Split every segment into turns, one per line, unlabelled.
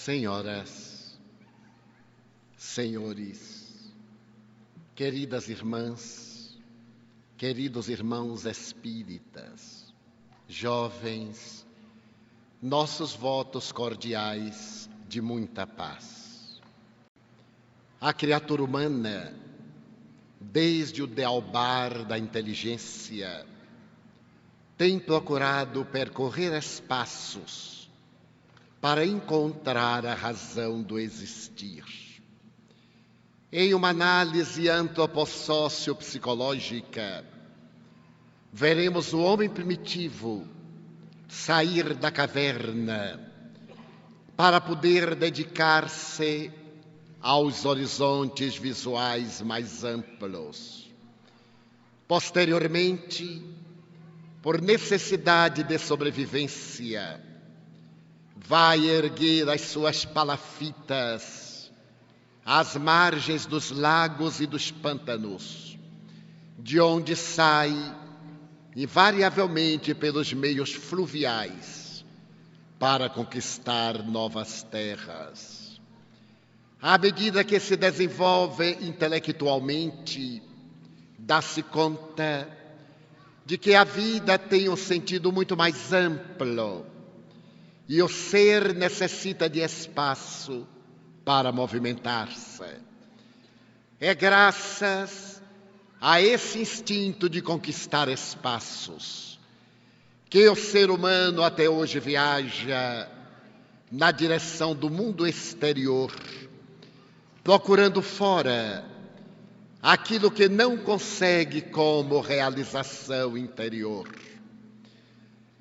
Senhoras, senhores, queridas irmãs, queridos irmãos espíritas, jovens, nossos votos cordiais de muita paz. A criatura humana, desde o dealbar da inteligência, tem procurado percorrer espaços para encontrar a razão do existir. Em uma análise antropossócio-psicológica, veremos o homem primitivo sair da caverna para poder dedicar-se aos horizontes visuais mais amplos. Posteriormente, por necessidade de sobrevivência, vai erguer as suas palafitas às margens dos lagos e dos pântanos, de onde sai, invariavelmente pelos meios fluviais, para conquistar novas terras. À medida que se desenvolve intelectualmente, dá-se conta de que a vida tem um sentido muito mais amplo e o ser necessita de espaço para movimentar-se. É graças a esse instinto de conquistar espaços que o ser humano até hoje viaja na direção do mundo exterior, procurando fora aquilo que não consegue como realização interior.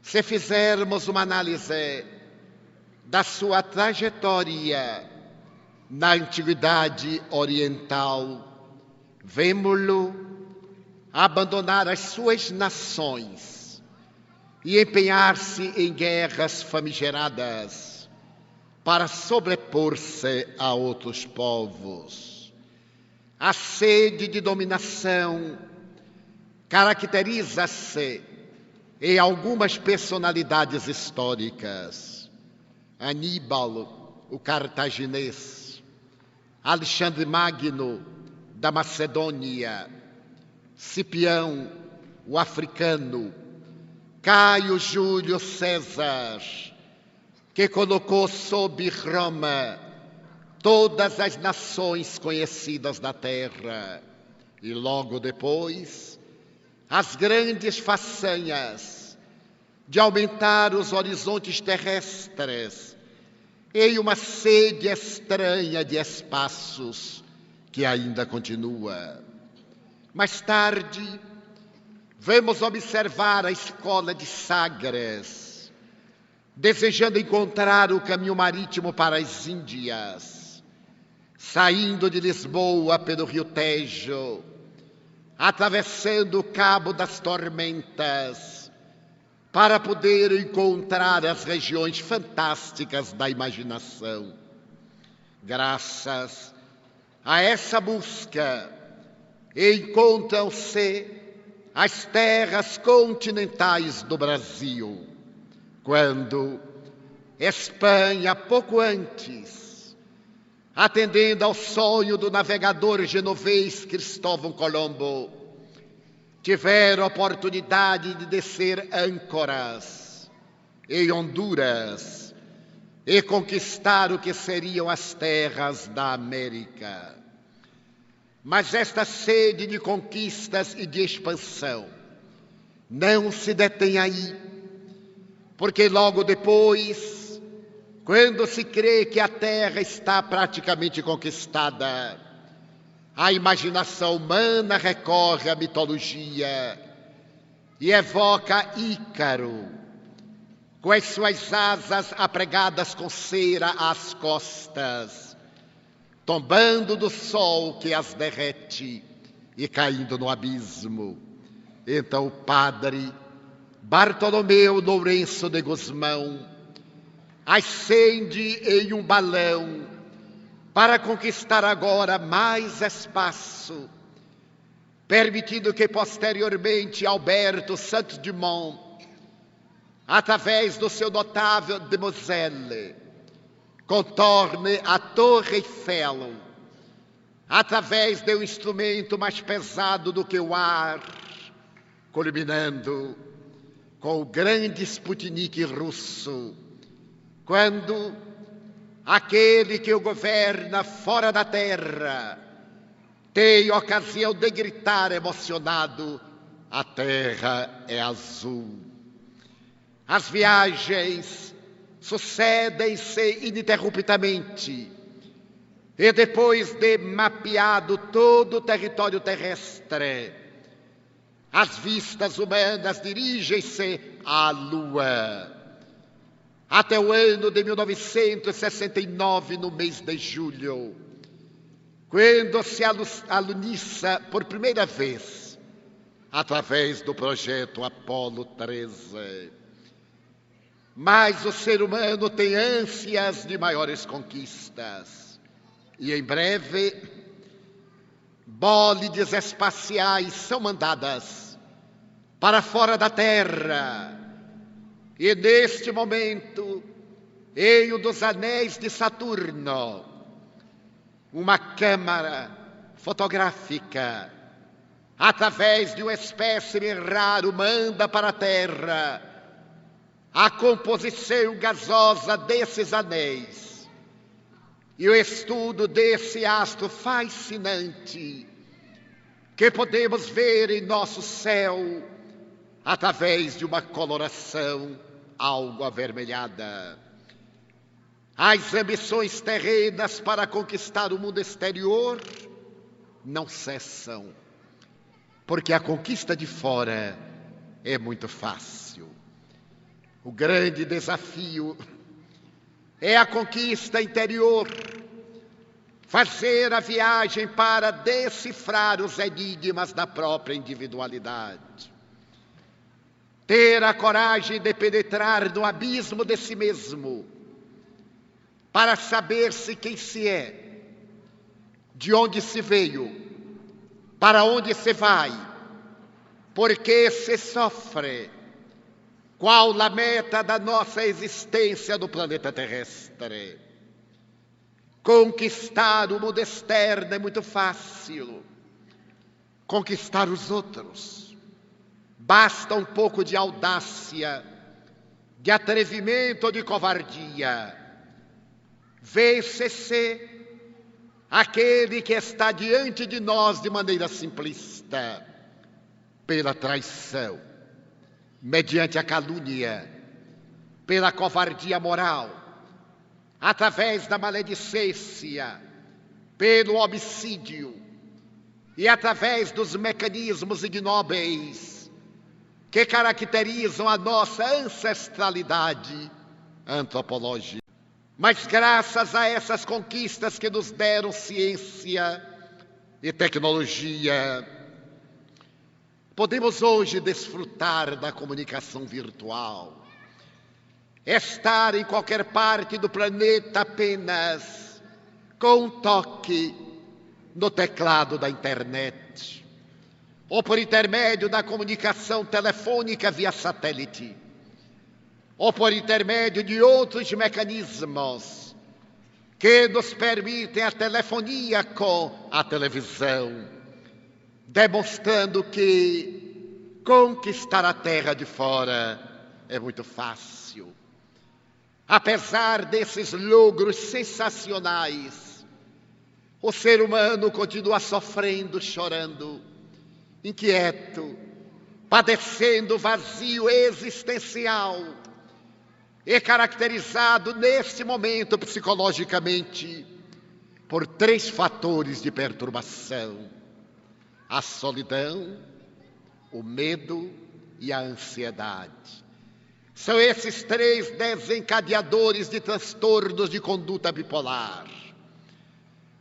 Se fizermos uma análise da sua trajetória na antiguidade oriental, vemo-lo abandonar as suas nações e empenhar-se em guerras famigeradas para sobrepor-se a outros povos. A sede de dominação caracteriza-se em algumas personalidades históricas. Aníbal, o cartaginês, Alexandre Magno, da Macedônia, Cipião, o africano, Caio Júlio César, que colocou sob Roma todas as nações conhecidas da terra, e logo depois as grandes façanhas de aumentar os horizontes terrestres em uma sede estranha de espaços que ainda continua. Mais tarde, vamos observar a escola de Sagres, desejando encontrar o caminho marítimo para as Índias, saindo de Lisboa pelo Rio Tejo, atravessando o Cabo das Tormentas, para poder encontrar as regiões fantásticas da imaginação. Graças a essa busca, encontram-se as terras continentais do Brasil, quando Espanha, pouco antes, atendendo ao sonho do navegador genovês Cristóvão Colombo, tiveram a oportunidade de descer âncoras em Honduras e conquistar o que seriam as terras da América. Mas esta sede de conquistas e de expansão não se detém aí, porque logo depois, quando se crê que a terra está praticamente conquistada, a imaginação humana recorre à mitologia e evoca Ícaro, com as suas asas apregadas com cera às costas, tombando do sol que as derrete e caindo no abismo. Então o padre Bartolomeu Lourenço de Gusmão ascende em um balão para conquistar agora mais espaço, permitindo que posteriormente Alberto Saint-Dumont, através do seu notável Demoiselle, contorne a Torre Eiffel através de um instrumento mais pesado do que o ar, culminando com o grande Sputnik russo, quando aquele que o governa fora da Terra tem ocasião de gritar emocionado: a Terra é azul. As viagens sucedem-se ininterruptamente e depois de mapeado todo o território terrestre, as vistas humanas dirigem-se à Lua. Até o ano de 1969, no mês de julho, quando se aluniça por primeira vez através do projeto Apolo 13. Mas o ser humano tem ânsias de maiores conquistas. E em breve, bólides espaciais são mandadas para fora da Terra. E neste momento, em um dos anéis de Saturno, uma câmara fotográfica, através de um espécime raro, manda para a Terra a composição gasosa desses anéis e o estudo desse astro fascinante que podemos ver em nosso céu através de uma coloração algo avermelhada. As ambições terrenas para conquistar o mundo exterior não cessam, porque a conquista de fora é muito fácil. O grande desafio é a conquista interior, fazer a viagem para decifrar os enigmas da própria individualidade, ter a coragem de penetrar no abismo de si mesmo, para saber-se quem se é, de onde se veio, para onde se vai, por que se sofre, qual a meta da nossa existência no planeta terrestre. Conquistar o mundo externo é muito fácil. Conquistar os outros basta um pouco de audácia, de atrevimento ou de covardia. Vence-se aquele que está diante de nós de maneira simplista, pela traição, mediante a calúnia, pela covardia moral, através da maledicência, pelo homicídio e através dos mecanismos ignóbeis que caracterizam a nossa ancestralidade antropológica. Mas graças a essas conquistas que nos deram ciência e tecnologia, podemos hoje desfrutar da comunicação virtual, estar em qualquer parte do planeta apenas com um toque no teclado da internet, ou por intermédio da comunicação telefônica via satélite, ou por intermédio de outros mecanismos que nos permitem a telefonia com a televisão, demonstrando que conquistar a terra de fora é muito fácil. Apesar desses logros sensacionais, o ser humano continua sofrendo, chorando, inquieto, padecendo vazio existencial e caracterizado neste momento psicologicamente por 3 fatores de perturbação: a solidão, o medo e a ansiedade. São esses 3 desencadeadores de transtornos de conduta bipolar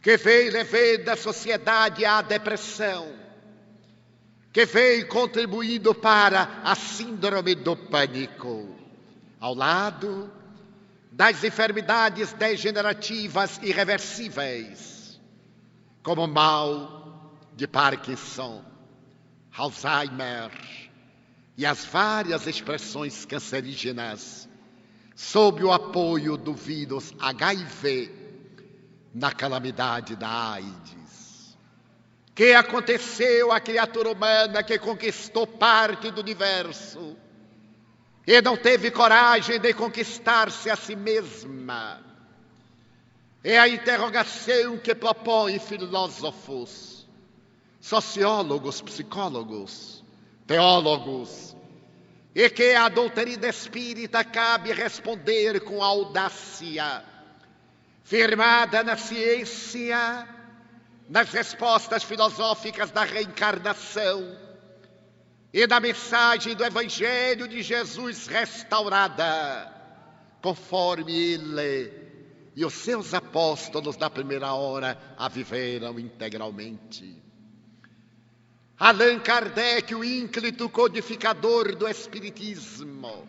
que vêm levando a sociedade à depressão, que vem contribuindo para a síndrome do pânico, ao lado das enfermidades degenerativas irreversíveis, como o mal de Parkinson, Alzheimer e as várias expressões cancerígenas sob o apoio do vírus HIV, na calamidade da AIDS. Que aconteceu à criatura humana que conquistou parte do universo e não teve coragem de conquistar-se a si mesma? É a interrogação que propõem filósofos, sociólogos, psicólogos, teólogos, e que a doutrina espírita cabe responder com audácia, firmada na ciência, nas respostas filosóficas da reencarnação e na mensagem do Evangelho de Jesus restaurada, conforme ele e os seus apóstolos da primeira hora a viveram integralmente. Allan Kardec, o ínclito codificador do Espiritismo,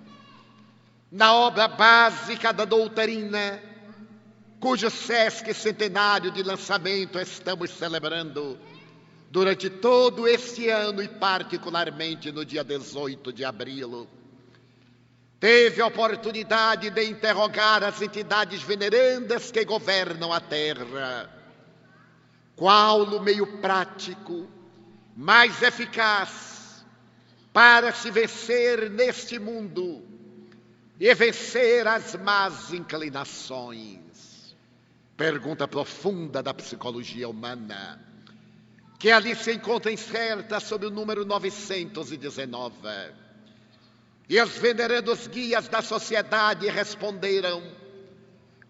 na obra básica da doutrina, cujo Sesc centenário de lançamento estamos celebrando durante todo este ano e particularmente no dia 18 de abril, teve a oportunidade de interrogar as entidades venerandas que governam a Terra. Qual o meio prático mais eficaz para se vencer neste mundo e vencer as más inclinações? Pergunta profunda da psicologia humana, que ali se encontra incerta sob o número 919. E os venerandos guias da sociedade responderam: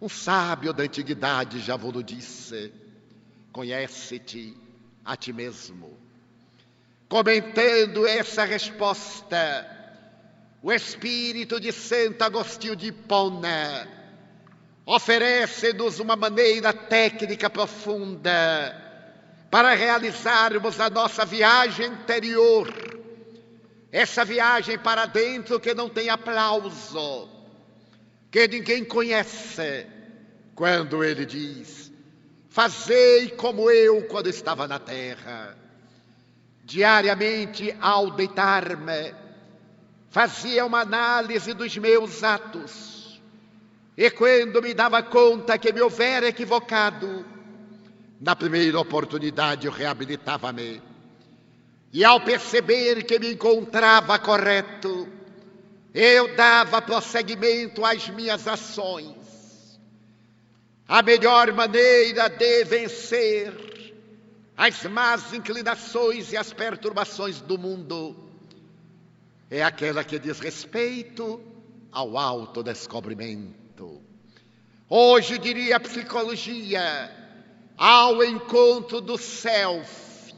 um sábio da antiguidade já vos disse, conhece-te a ti mesmo. Comentando essa resposta, o espírito de Santo Agostinho de Hipona oferece-nos uma maneira técnica profunda para realizarmos a nossa viagem interior, essa viagem para dentro que não tem aplauso, que ninguém conhece, quando ele diz: fazei como eu quando estava na terra. Diariamente, ao deitar-me, fazia uma análise dos meus atos, e quando me dava conta que me houvera equivocado, na primeira oportunidade eu reabilitava-me. E ao perceber que me encontrava correto, eu dava prosseguimento às minhas ações. A melhor maneira de vencer as más inclinações e as perturbações do mundo é aquela que diz respeito ao autodescobrimento. Hoje, diria a psicologia, ao encontro do self,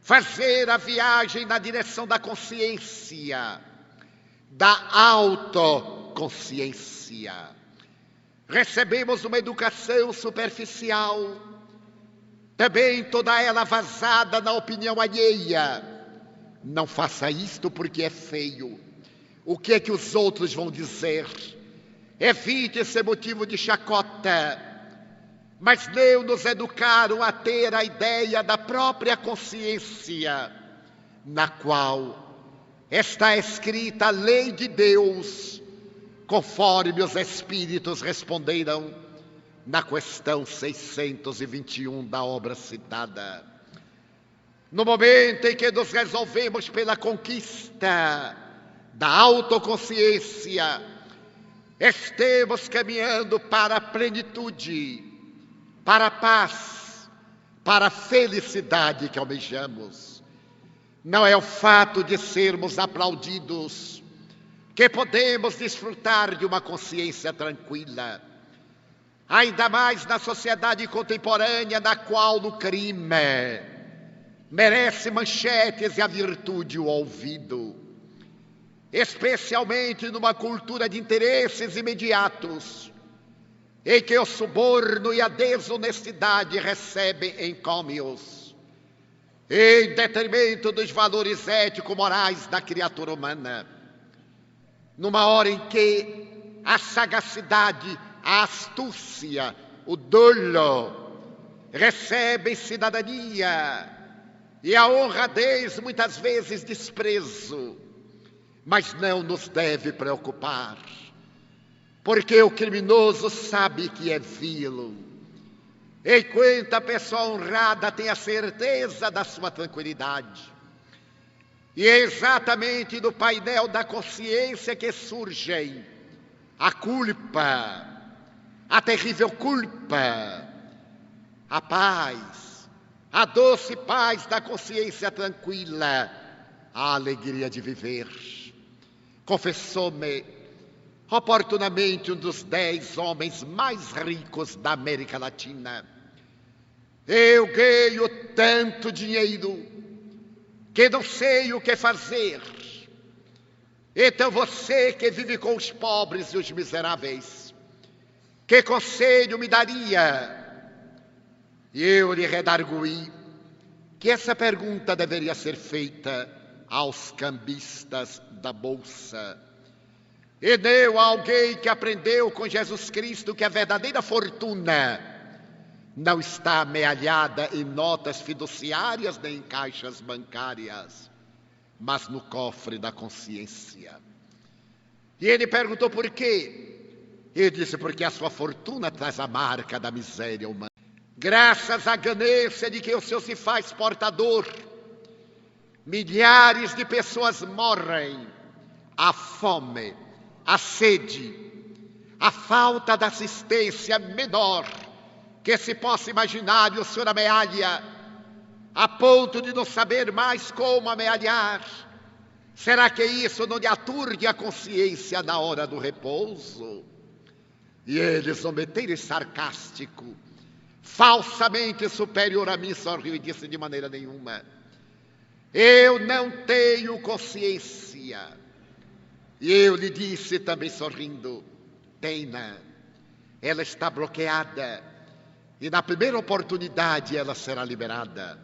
fazer a viagem na direção da consciência, da autoconsciência. Recebemos uma educação superficial, também toda ela vazada na opinião alheia. Não faça isto porque é feio. O que é que os outros vão dizer? Evite esse motivo de chacota. Mas não nos educaram a ter a ideia da própria consciência, na qual está escrita a lei de Deus, conforme os Espíritos responderam na questão 621 da obra citada. No momento em que nos resolvemos pela conquista da autoconsciência, estamos caminhando para a plenitude, para a paz, para a felicidade que almejamos. Não é o fato de sermos aplaudidos que podemos desfrutar de uma consciência tranquila. Ainda mais na sociedade contemporânea, na qual o crime merece manchetes e a virtude o ouvido. Especialmente numa cultura de interesses imediatos, em que o suborno e a desonestidade recebem encômios, em detrimento dos valores ético-morais da criatura humana. Numa hora em que a sagacidade, a astúcia, o dolo recebem cidadania e a honradez muitas vezes desprezo, mas não nos deve preocupar. porque o criminoso sabe que é vil, enquanto a pessoa honrada tem a certeza da sua tranquilidade. E é exatamente do painel da consciência que surgem a culpa, a terrível culpa, a paz, a doce paz da consciência tranquila, a alegria de viver. Confessou-me oportunamente um dos 10 homens mais ricos da América Latina. Eu ganho tanto dinheiro que não sei o que fazer. Então você que vive com os pobres e os miseráveis, que conselho me daria? E eu lhe redargui que essa pergunta deveria ser feita aos cambistas da bolsa. E não a alguém que aprendeu com Jesus Cristo que a verdadeira fortuna não está amealhada em notas fiduciárias nem em caixas bancárias, mas no cofre da consciência. E ele perguntou por quê? Ele disse, porque a sua fortuna traz a marca da miséria humana. Graças à ganância de que o Senhor se faz portador, milhares de pessoas morrem. A fome, a sede, a falta de assistência menor que se possa imaginar, e o Senhor amealha, a ponto de não saber mais como amealhar. Será que isso não lhe aturde a consciência na hora do repouso? E ele, zombeteiro e sarcástico, falsamente superior a mim, sorriu e disse, de maneira nenhuma. Eu não tenho consciência. E eu lhe disse também sorrindo, tenha, ela está bloqueada. E na primeira oportunidade ela será liberada.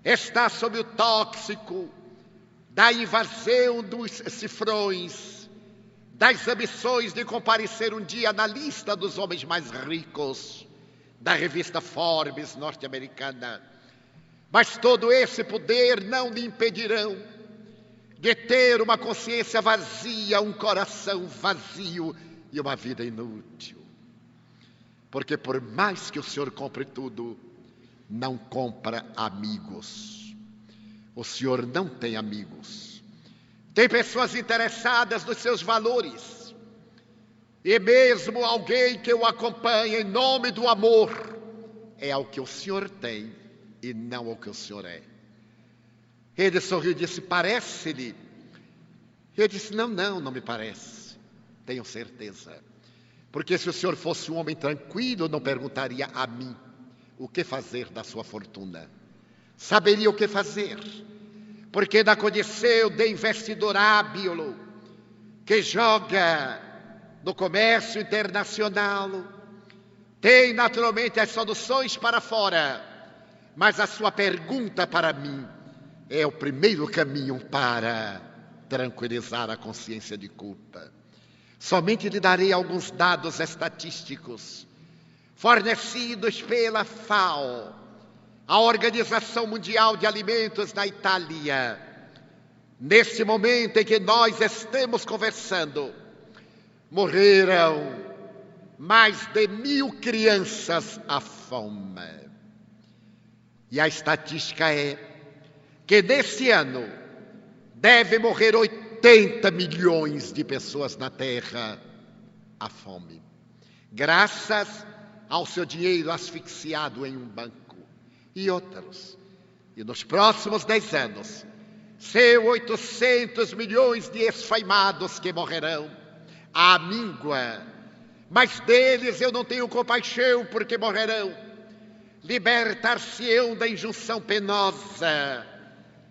Está sob o tóxico da invasão dos cifrões, das ambições de comparecer um dia na lista dos homens mais ricos da revista Forbes norte-americana. Mas todo esse poder não lhe impedirão de ter uma consciência vazia, um coração vazio e uma vida inútil. Porque por mais que o Senhor compre tudo, não compra amigos. O Senhor não tem amigos. Tem pessoas interessadas nos seus valores. E mesmo alguém que o acompanha em nome do amor, é ao que o Senhor tem e não ao que o Senhor é. Ele sorriu e disse, parece-lhe? Eu disse, não me parece. Tenho certeza. Porque se o senhor fosse um homem tranquilo, não perguntaria a mim o que fazer da sua fortuna. Saberia o que fazer. Porque na condição de investidor hábil, que joga no comércio internacional, tem naturalmente as soluções para fora. Mas a sua pergunta para mim é o primeiro caminho para tranquilizar a consciência de culpa. Somente lhe darei alguns dados estatísticos fornecidos pela FAO, a Organização Mundial de Alimentos na Itália. Neste momento em que nós estamos conversando, morreram mais de 1.000 crianças à fome. E a estatística é que neste ano deve morrer 80 milhões de pessoas na Terra à fome, graças ao seu dinheiro asfixiado em um banco. E outros. E nos próximos 10 anos, são 800 milhões de esfaimados que morrerão à míngua. Mas deles eu não tenho compaixão, porque morrerão. Libertar-se-ão da injunção penosa.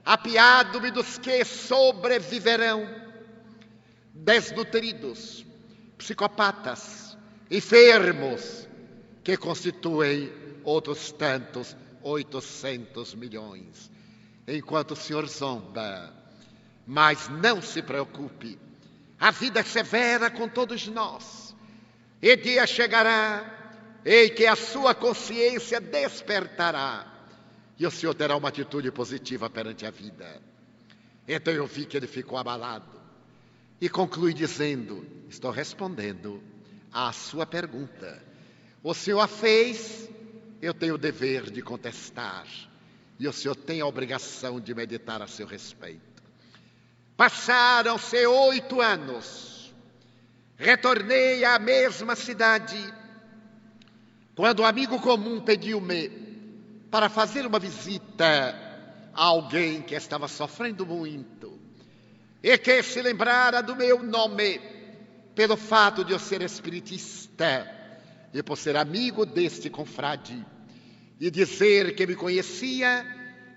Apiado-me dos que sobreviverão, desnutridos, psicopatas, enfermos, que constituem outros tantos, 800 milhões. Enquanto o Senhor zomba, mas não se preocupe, a vida é severa com todos nós, e dia chegará em que a sua consciência despertará, e o Senhor terá uma atitude positiva perante a vida. Então eu vi que ele ficou abalado. E conclui dizendo, estou respondendo à sua pergunta. O senhor a fez, eu tenho o dever de contestar. E o senhor tem a obrigação de meditar a seu respeito. Passaram-se 8 anos. Retornei à mesma cidade, quando um amigo comum pediu-me para fazer uma visita a alguém que estava sofrendo muito e que se lembrara do meu nome pelo fato de eu ser espiritista e por ser amigo deste confrade, e dizer que me conhecia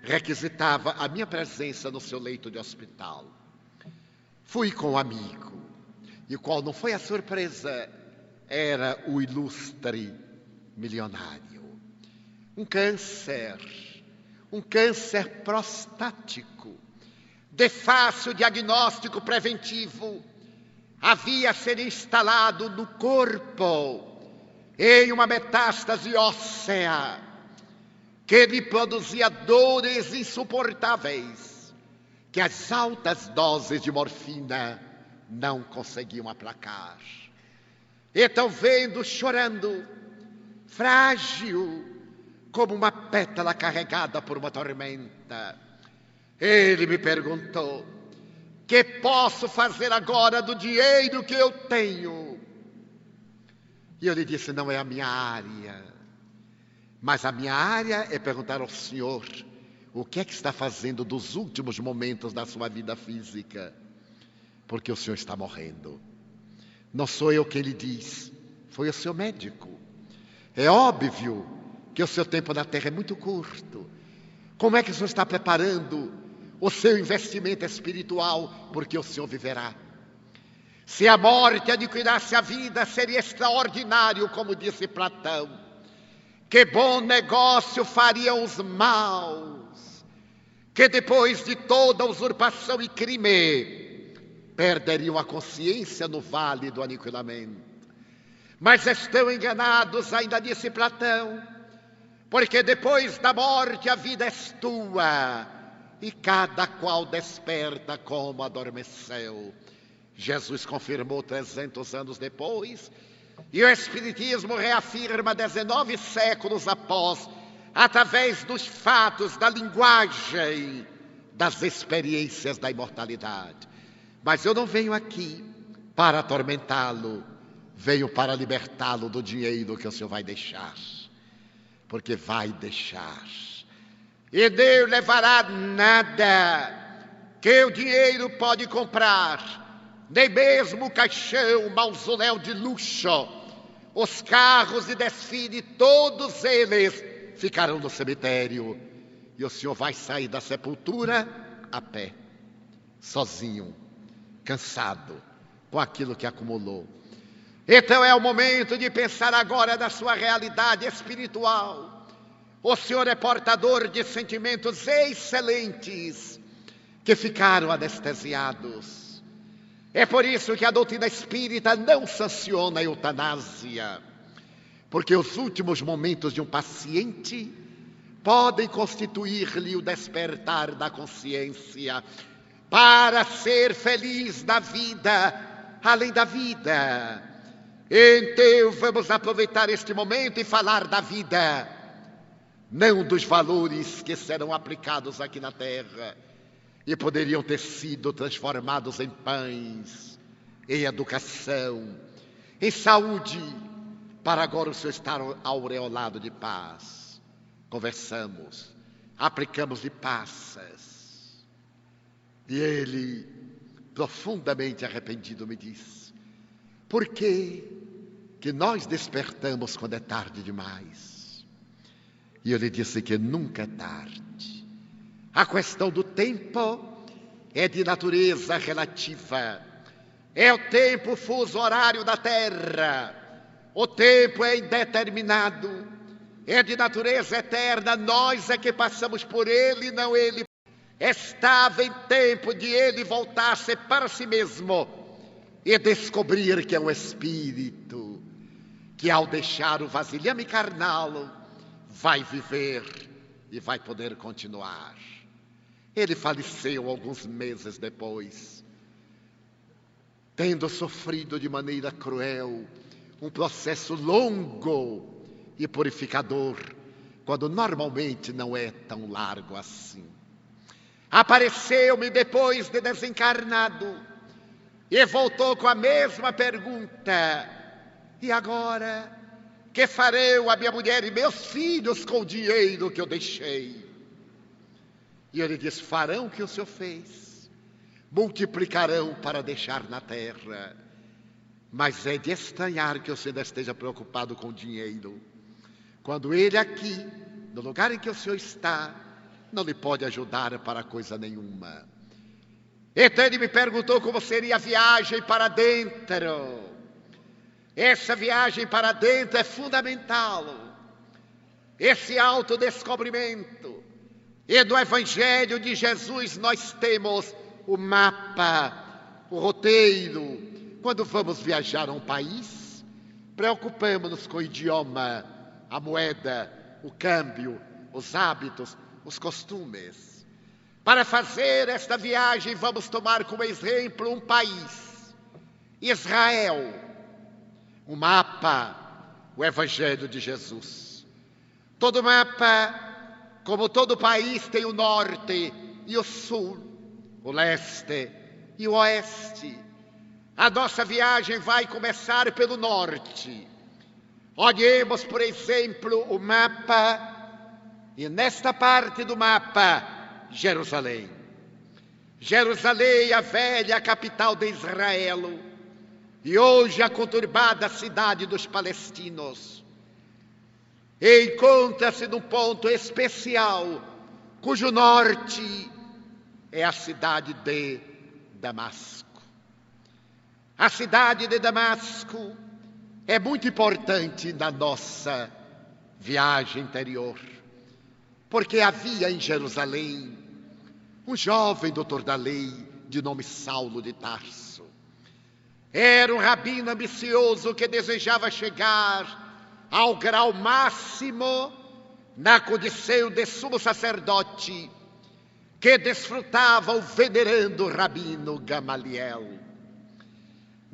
requisitava a minha presença no seu leito de hospital. Fui com o amigo, e qual não foi a surpresa, era o ilustre milionário. Um câncer prostático, de fácil diagnóstico preventivo, havia sido instalado no corpo em uma metástase óssea que lhe produzia dores insuportáveis que as altas doses de morfina não conseguiam aplacar. Então, vendo chorando, frágil como uma pétala carregada por uma tormenta, ele me perguntou: que posso fazer agora do dinheiro que eu tenho? E eu lhe disse: não é a minha área, mas a minha área é perguntar ao senhor o que é que está fazendo dos últimos momentos da sua vida física, porque o senhor está morrendo. Não sou eu quem lhe diz, foi o seu médico. É óbvio que o seu tempo na Terra é muito curto. Como é que o senhor está preparando o seu investimento espiritual? Porque o senhor viverá. Se a morte aniquilasse a vida, seria extraordinário, como disse Platão. Que bom negócio fariam os maus, que depois de toda usurpação e crime, perderiam a consciência no vale do aniquilamento. Mas estão enganados, ainda disse Platão, porque depois da morte a vida é tua, e cada qual desperta como adormeceu. Jesus confirmou 300 anos depois, e o Espiritismo reafirma 19 séculos após, através dos fatos, da linguagem, das experiências da imortalidade. Mas eu não venho aqui para atormentá-lo, venho para libertá-lo do dinheiro que o senhor vai deixar, porque vai deixar. E Deus levará nada que o dinheiro pode comprar, nem mesmo o caixão, o mausoléu de luxo, os carros de desfile, todos eles ficarão no cemitério. E o senhor vai sair da sepultura a pé, sozinho, cansado, com aquilo que acumulou. Então é o momento de pensar agora na sua realidade espiritual. O senhor é portador de sentimentos excelentes que ficaram anestesiados. É por isso que a doutrina espírita não sanciona a eutanásia, porque os últimos momentos de um paciente podem constituir-lhe o despertar da consciência para ser feliz na vida, além da vida. Então vamos aproveitar este momento e falar da vida, não dos valores que serão aplicados aqui na Terra e poderiam ter sido transformados em pães, em educação, em saúde, para agora o senhor estar aureolado de paz. Conversamos, aplicamos de passas, e ele, profundamente arrependido, me disse: por que nós despertamos quando é tarde demais? E eu lhe disse que nunca é tarde. A questão do tempo é de natureza relativa. É o tempo fuso horário da Terra. O tempo é indeterminado. É de natureza eterna. Nós é que passamos por ele, não ele. Estava em tempo de ele voltar-se para si mesmo e descobrir que é um espírito que, ao deixar o vasilhame carnal, vai viver e vai poder continuar. Ele faleceu alguns meses depois, tendo sofrido de maneira cruel um processo longo e purificador, quando normalmente não é tão largo assim. Apareceu-me depois de desencarnado e voltou com a mesma pergunta: e agora? Que farão a minha mulher e meus filhos com o dinheiro que eu deixei? E ele diz: farão o que o Senhor fez, multiplicarão para deixar na terra. Mas é de estranhar que o Senhor esteja preocupado com o dinheiro, quando ele aqui, no lugar em que o Senhor está, não lhe pode ajudar para coisa nenhuma. Então ele me perguntou como seria a viagem para dentro. Essa viagem para dentro é fundamental. Esse autodescobrimento. E do Evangelho de Jesus nós temos o mapa, o roteiro. Quando vamos viajar a um país, preocupamos-nos com o idioma, a moeda, o câmbio, os hábitos, os costumes. Para fazer esta viagem, vamos tomar como exemplo um país, Israel. O mapa, o Evangelho de Jesus. Todo mapa, como todo país, tem o norte e o sul, o leste e o oeste. A nossa viagem vai começar pelo norte. Olhemos, por exemplo, o mapa, e nesta parte do mapa, Jerusalém. Jerusalém, a velha capital de Israel, e hoje a conturbada cidade dos palestinos. Encontra-se num ponto especial, cujo norte é a cidade de Damasco. A cidade de Damasco é muito importante na nossa viagem interior, porque havia em Jerusalém um jovem doutor da lei de nome Saulo de Tarso. Era um rabino ambicioso que desejava chegar ao grau máximo na condição de sumo sacerdote, que desfrutava o venerando rabino Gamaliel.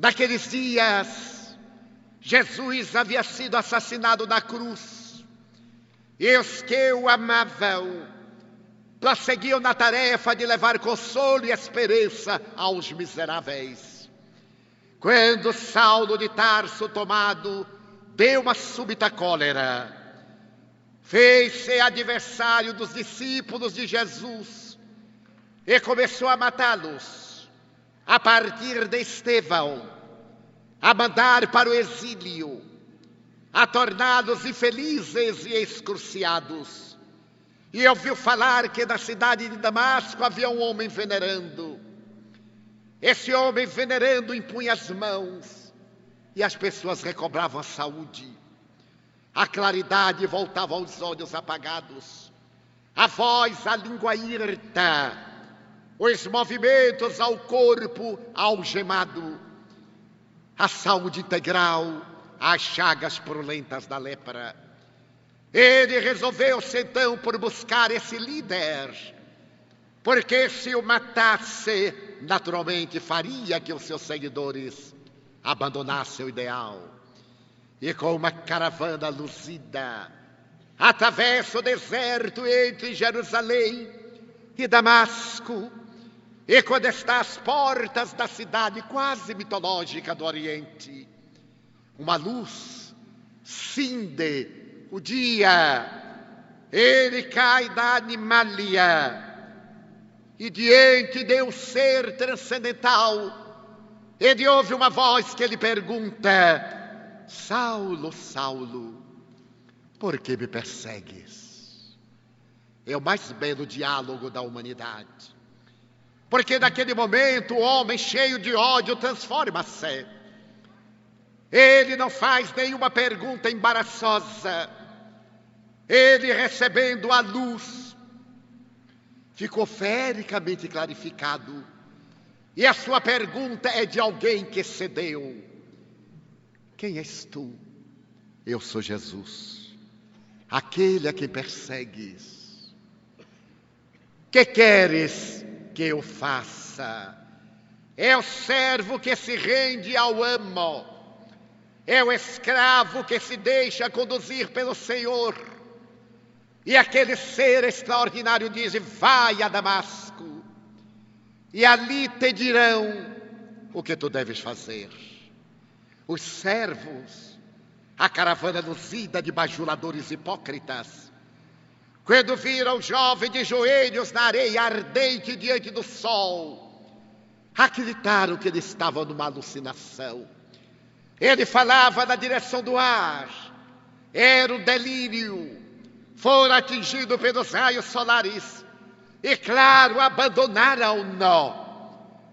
Naqueles dias, Jesus havia sido assassinado na cruz, e os que o amavam prosseguiam na tarefa de levar consolo e esperança aos miseráveis. Quando Saulo de Tarso, tomado de uma súbita cólera, fez-se adversário dos discípulos de Jesus e começou a matá-los, a partir de Estevão, a mandar para o exílio, a torná-los infelizes e excruciados. E ouviu falar que na cidade de Damasco havia um homem venerando. Esse homem venerando impunha as mãos e as pessoas recobravam a saúde. A claridade voltava aos olhos apagados, a voz, a língua hirta, os movimentos ao corpo algemado, a saúde integral, as chagas purulentas da lepra. Ele resolveu-se então por buscar esse líder, porque se o matasse, naturalmente faria que os seus seguidores abandonassem o ideal. E com uma caravana luzida, atravessa o deserto entre Jerusalém e Damasco, e quando está às portas da cidade quase mitológica do Oriente, uma luz cinde o dia. Ele cai da animalia e diante de um ser transcendental, ele ouve uma voz que lhe pergunta: Saulo, Saulo, por que me persegues? É o mais belo diálogo da humanidade. Porque naquele momento o homem cheio de ódio transforma-se. Ele não faz nenhuma pergunta embaraçosa. Ele, recebendo a luz, ficou fericamente clarificado. E a sua pergunta é de alguém que cedeu. Quem és tu? Eu sou Jesus, aquele a quem persegues. Que queres que eu faça? É o servo que se rende ao amo. é o escravo que se deixa conduzir pelo Senhor. E aquele ser extraordinário diz: vai a Damasco, e ali te dirão o que tu deves fazer. Os servos, a caravana luzida de bajuladores hipócritas, quando viram o jovem de joelhos na areia ardente diante do sol, acreditaram que ele estava numa alucinação. Ele falava na direção do ar, era um delírio, fora atingido pelos raios solares, e claro, abandonaram-no,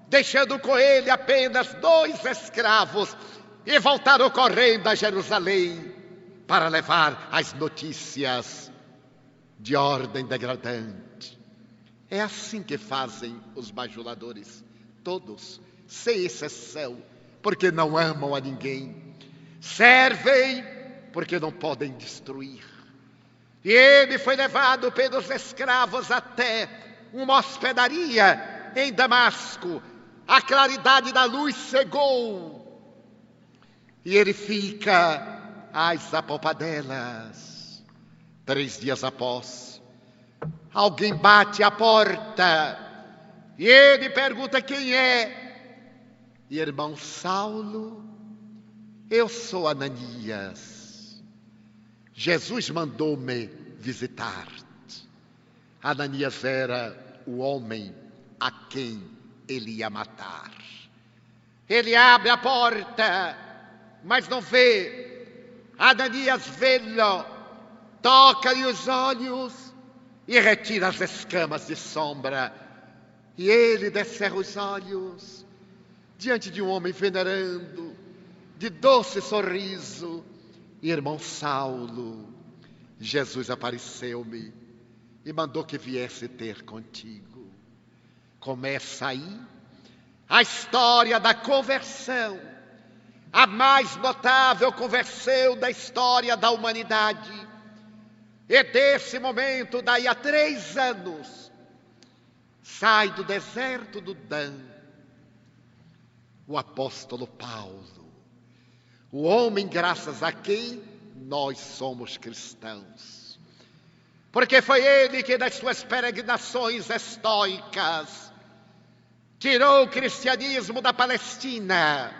deixando com ele apenas 2 escravos, e voltaram correndo a Jerusalém para levar as notícias de ordem degradante. É assim que fazem os bajuladores, todos, sem exceção, porque não amam a ninguém. Servem porque não podem destruir. E ele foi levado pelos escravos até uma hospedaria em Damasco. A claridade da luz cegou. E ele fica às apalpadelas. 3 dias após, alguém bate à porta. E ele pergunta quem é. E irmão Saulo, eu sou Ananias. Jesus mandou-me visitar-te. Ananias era o homem a quem ele ia matar. Ele abre a porta, mas não vê. Ananias vê-lo, toca-lhe os olhos e retira as escamas de sombra. E ele descerra os olhos diante de um homem venerando, de doce sorriso. Irmão Saulo, Jesus apareceu-me e mandou que viesse ter contigo. Começa aí a história da conversão, a mais notável conversão da história da humanidade. E desse momento, daí a 3 anos, sai do deserto do Dan o apóstolo Paulo, o homem graças a quem nós somos cristãos. Porque foi ele que das suas peregrinações estoicas tirou o cristianismo da Palestina,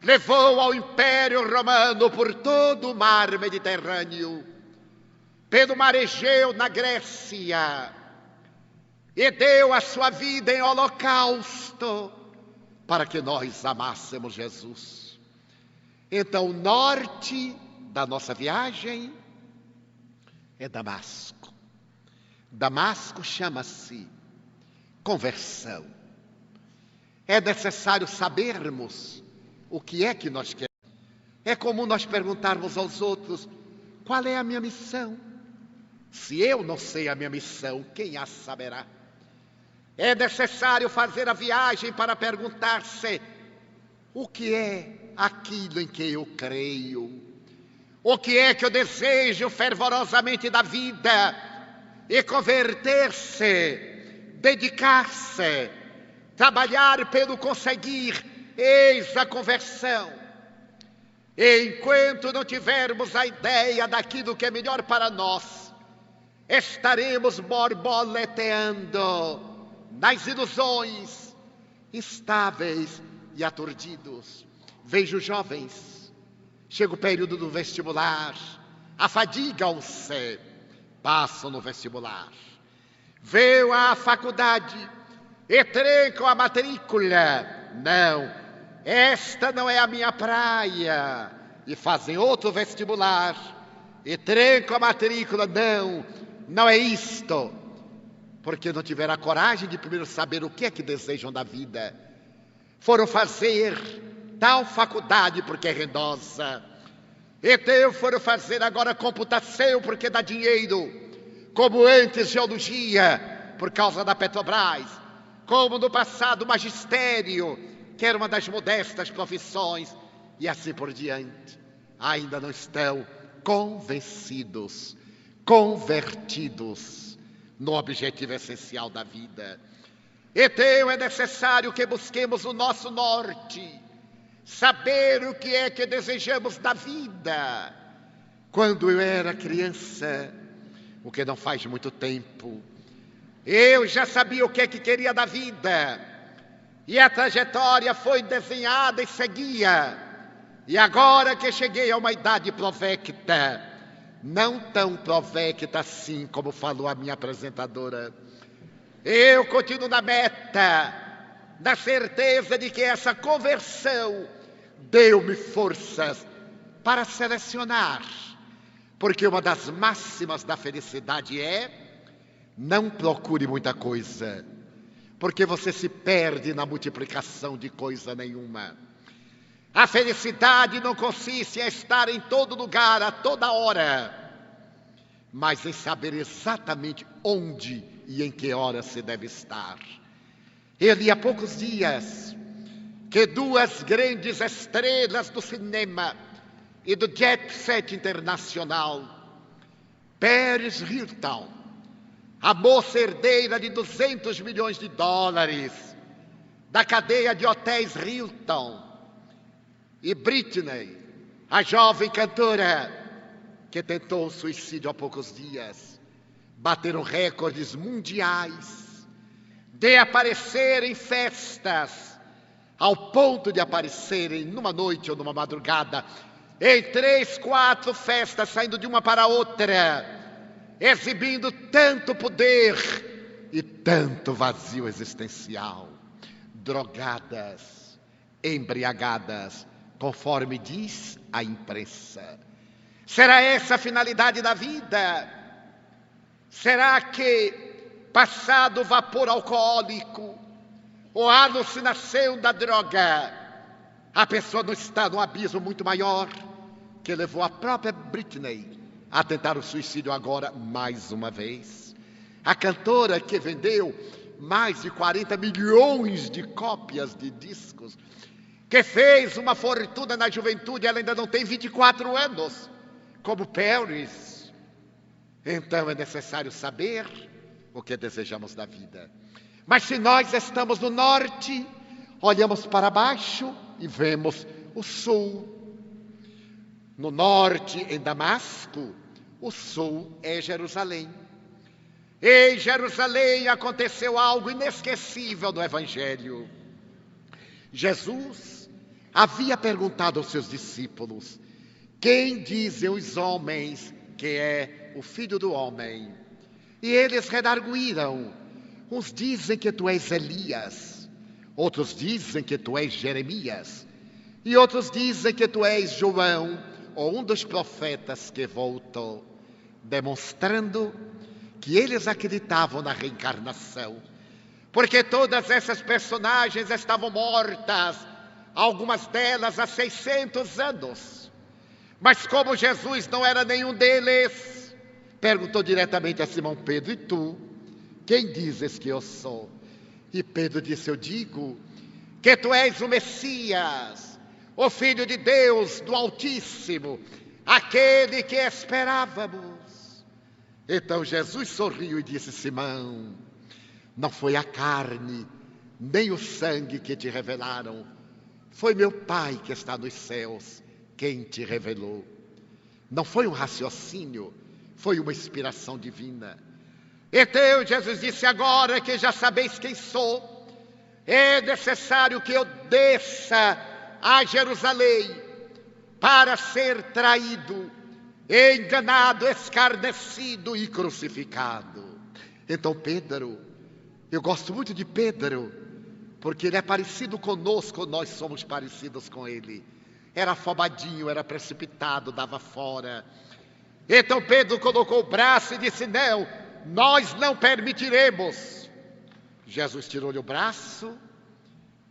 levou ao Império Romano por todo o mar Mediterrâneo, pelo mar Egeu na Grécia, e deu a sua vida em holocausto para que nós amássemos Jesus. Então, o norte da nossa viagem é Damasco. Damasco chama-se conversão. É necessário sabermos o que é que nós queremos. É comum nós perguntarmos aos outros: qual é a minha missão? Se eu não sei a minha missão, quem a saberá? É necessário fazer a viagem para perguntar-se: o que é aquilo em que eu creio? O que é que eu desejo fervorosamente da vida? E converter-se, dedicar-se, trabalhar pelo conseguir, eis a conversão. E enquanto não tivermos a ideia daquilo que é melhor para nós, estaremos borboleteando nas ilusões, instáveis e aturdidos. Vejo jovens, chega o período do vestibular, afadigam-se, passam no vestibular. Veio à faculdade e trancam a matrícula. Não, esta não é a minha praia. E fazem outro vestibular e trancam a matrícula. Não, não é isto. Porque não tiveram a coragem de primeiro saber o que é que desejam da vida. Foram fazer tal faculdade porque é rendosa. Então foram fazer agora computação porque dá dinheiro. Como antes geologia, por causa da Petrobras. Como no passado magistério, que era uma das modestas profissões. E assim por diante. Ainda não estão convencidos, convertidos no objetivo essencial da vida. Então é necessário que busquemos o nosso norte, saber o que é que desejamos da vida. Quando eu era criança, o que não faz muito tempo, eu já sabia o que é que queria da vida. E a trajetória foi desenhada e seguia. E agora que cheguei a uma idade provecta, não tão provecta assim como falou a minha apresentadora, eu continuo na meta, na certeza de que essa conversão deu-me forças para selecionar. Porque uma das máximas da felicidade é: não procure muita coisa, porque você se perde na multiplicação de coisa nenhuma. A felicidade não consiste em estar em todo lugar, a toda hora, mas em saber exatamente onde e em que hora se deve estar. Eu li há poucos dias que duas grandes estrelas do cinema e do jet set internacional, Paris Hilton, a moça herdeira de 200 milhões de dólares da cadeia de hotéis Hilton, e Britney, a jovem cantora que tentou o suicídio há poucos dias, bateram recordes mundiais de aparecer em festas, ao ponto de aparecerem numa noite ou numa madrugada, em 3, 4 festas, saindo de uma para outra, exibindo tanto poder e tanto vazio existencial, drogadas, embriagadas, conforme diz a imprensa. Será essa a finalidade da vida? Será que, passado o vapor alcoólico ou a alucinação da droga, a pessoa não está num abismo muito maior, que levou a própria Britney a tentar o suicídio agora mais uma vez? A cantora que vendeu mais de 40 milhões de cópias de discos, que fez uma fortuna na juventude, ela ainda não tem 24 anos, como Paris. Então é necessário saber o que desejamos da vida. Mas se nós estamos no norte, olhamos para baixo e vemos o sul. No norte, em Damasco, o sul é Jerusalém. Em Jerusalém aconteceu algo inesquecível no Evangelho. Jesus havia perguntado aos seus discípulos: quem dizem os homens que é o Filho do Homem? E eles redarguíram: uns dizem que tu és Elias, outros dizem que tu és Jeremias, e outros dizem que tu és João, ou um dos profetas que voltou, demonstrando que eles acreditavam na reencarnação, porque todas essas personagens estavam mortas, algumas delas há 600 anos. Mas como Jesus não era nenhum deles, perguntou diretamente a Simão Pedro: e tu, quem dizes que eu sou? E Pedro disse: eu digo que tu és o Messias, o Filho de Deus, do Altíssimo, aquele que esperávamos. Então Jesus sorriu e disse: Simão, não foi a carne nem o sangue que te revelaram, foi meu Pai que está nos céus quem te revelou. Não foi um raciocínio, foi uma inspiração divina. Então Jesus disse: agora que já sabeis quem sou, é necessário que eu desça a Jerusalém para ser traído, enganado, escarnecido e crucificado. Então Pedro, eu gosto muito de Pedro, porque ele é parecido conosco, nós somos parecidos com ele. Era afobadinho, era precipitado, dava fora. Então Pedro colocou o braço e disse: não, nós não permitiremos. Jesus tirou-lhe o braço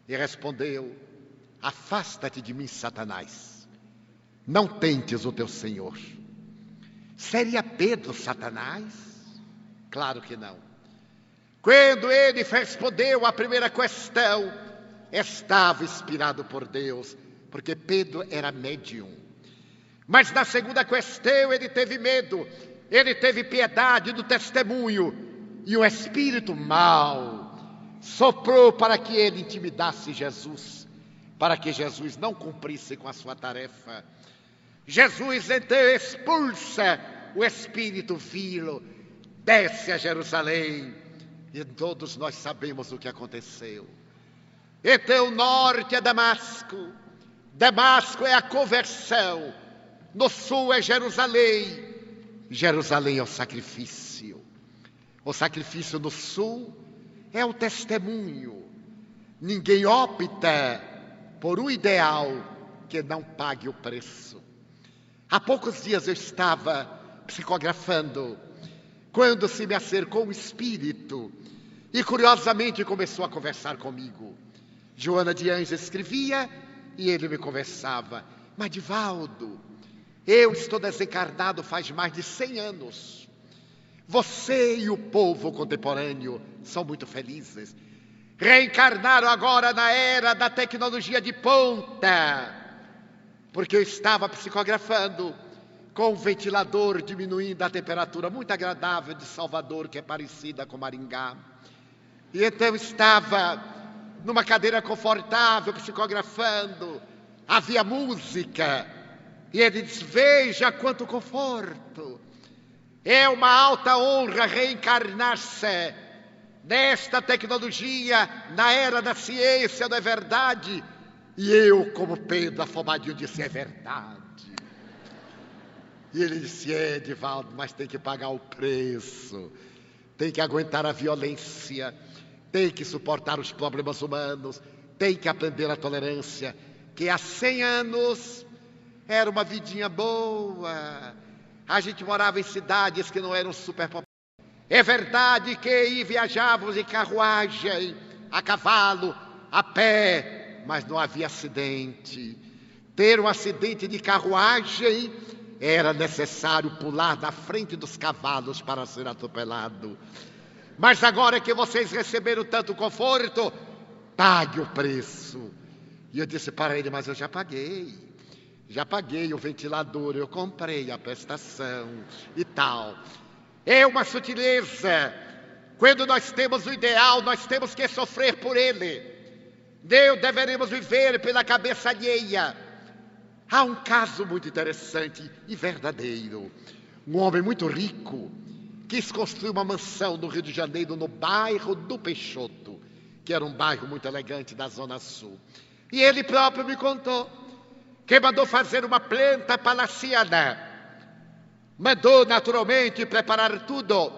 e respondeu: afasta-te de mim, Satanás, não tentes o teu Senhor. Seria Pedro Satanás? Claro que não. Quando ele respondeu a primeira questão, estava inspirado por Deus, porque Pedro era médium. Mas na segunda questão ele teve medo, ele teve piedade do testemunho, e o espírito mau soprou para que ele intimidasse Jesus. para que Jesus não cumprisse com a sua tarefa. Jesus então expulsa o espírito vil, desce a Jerusalém, e todos nós sabemos o que aconteceu. Então o norte é Damasco, Damasco é a conversão, no sul é Jerusalém, Jerusalém é o sacrifício. O sacrifício no sul é o testemunho. Ninguém opta por um ideal que não pague o preço. Há poucos dias eu estava psicografando, quando se me acercou um espírito e curiosamente começou a conversar comigo. Joana de Anjos escrevia e ele me conversava. Mas Divaldo, eu estou desencarnado faz mais de 100 anos. Você e o povo contemporâneo são muito felizes. Reencarnaram agora na era da tecnologia de ponta, porque eu estava psicografando com um ventilador diminuindo a temperatura muito agradável de Salvador, que é parecida com Maringá. E então estava numa cadeira confortável, psicografando, havia música, e ele diz: veja quanto conforto, é uma alta honra reencarnar-se nesta tecnologia, na era da ciência, não é verdade? E eu, como Pedro afobadinho, disse: é verdade. E ele disse: é, Divaldo, mas tem que pagar o preço, tem que aguentar a violência, tem que suportar os problemas humanos, tem que aprender a tolerância, que há 100 anos era uma vidinha boa, a gente morava em cidades que não eram super populares. É verdade que viajávamos em carruagem, a cavalo, a pé, mas não havia acidente. Ter um acidente de carruagem era necessário pular na frente dos cavalos para ser atropelado. Mas agora que vocês receberam tanto conforto, pague o preço. E eu disse para ele: mas eu já paguei o ventilador, eu comprei a prestação e tal. É uma sutileza. Quando nós temos o ideal, nós temos que sofrer por ele. Não deveremos viver pela cabeça alheia. Há um caso muito interessante e verdadeiro. Um homem muito rico quis construir uma mansão no Rio de Janeiro, no bairro do Peixoto, que era um bairro muito elegante da Zona Sul. E ele próprio me contou que mandou fazer uma planta palaciana. Mandou naturalmente preparar tudo.